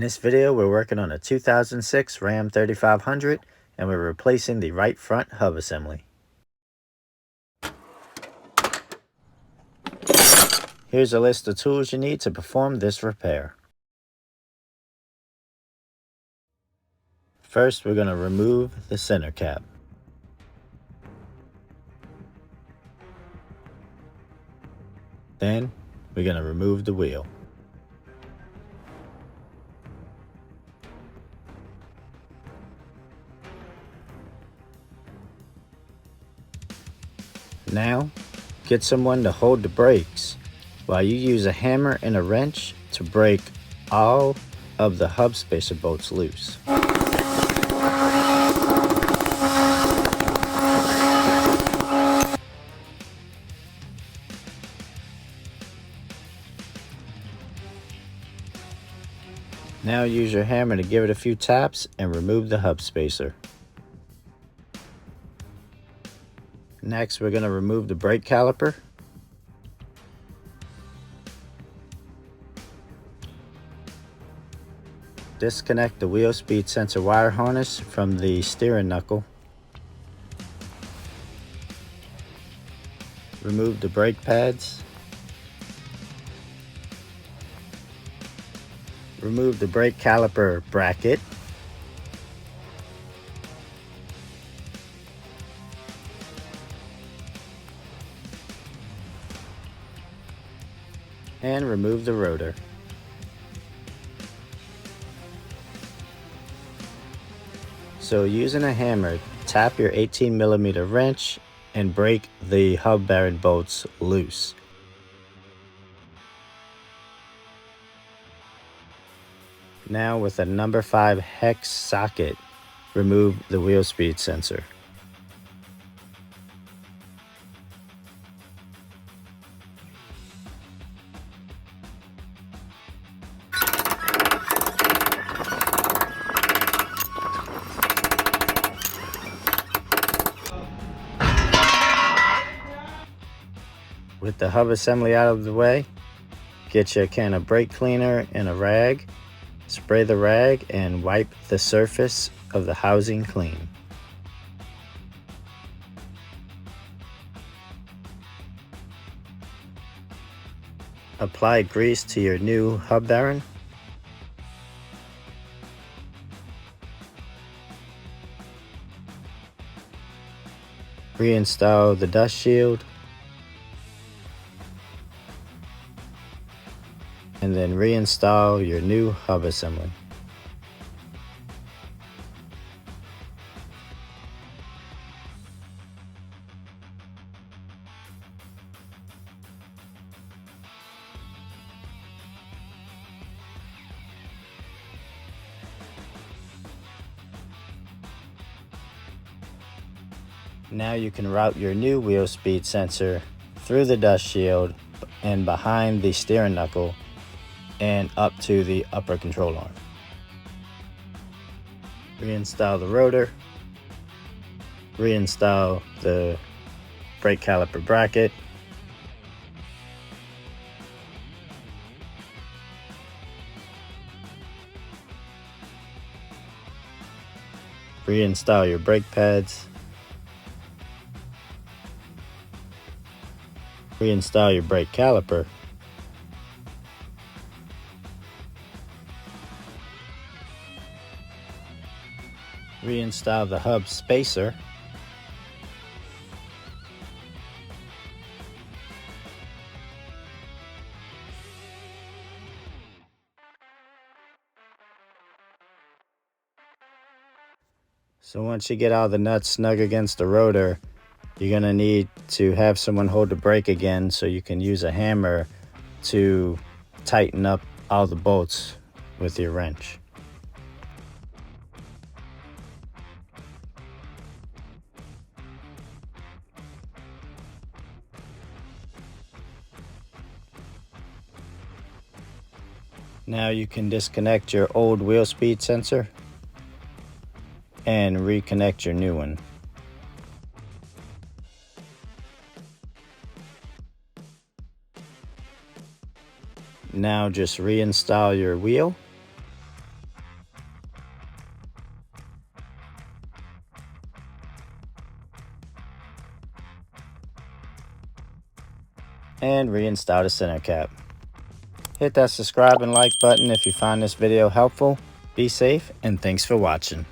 this video, we're working on a 2006 Ram 3500 and we're replacing the right front hub assembly. Here's a list of tools you need to perform this repair. First, we're going to remove the center cap. Then, we're going to remove the wheel. Now, get someone to hold the brakes while you use a hammer and a wrench to break all of the hub spacer bolts loose. Now use your hammer to give it a few taps and remove the hub spacer. Next, we're going to remove the brake caliper. Disconnect the wheel speed sensor wire harness from the steering knuckle. Remove the brake pads. Remove the brake caliper bracket. And remove the rotor. So using a hammer, tap your 18mm wrench and break the hub bearing bolts loose. Now with a number 5 hex socket, remove the wheel speed sensor. With the hub assembly out of the way, get you a can of brake cleaner and a rag. Spray the rag and wipe the surface of the housing clean. Apply grease to your new hub bearing. Reinstall the dust shield. And then reinstall your new hub assembly. Now you can route your new wheel speed sensor through the dust shield and behind the steering knuckle and up to the upper control arm. Reinstall the rotor. Reinstall the brake caliper bracket. Reinstall your brake pads. Reinstall your brake caliper. Reinstall the hub spacer. So once you get all the nuts snug against the rotor, you're going to need to have someone hold the brake again so you can use a hammer to tighten up all the bolts with your wrench. Now you can disconnect your old wheel speed sensor and reconnect your new one. Now just reinstall your wheel and reinstall the center cap. Hit that subscribe and like button if you find this video helpful. Be safe, and thanks for watching.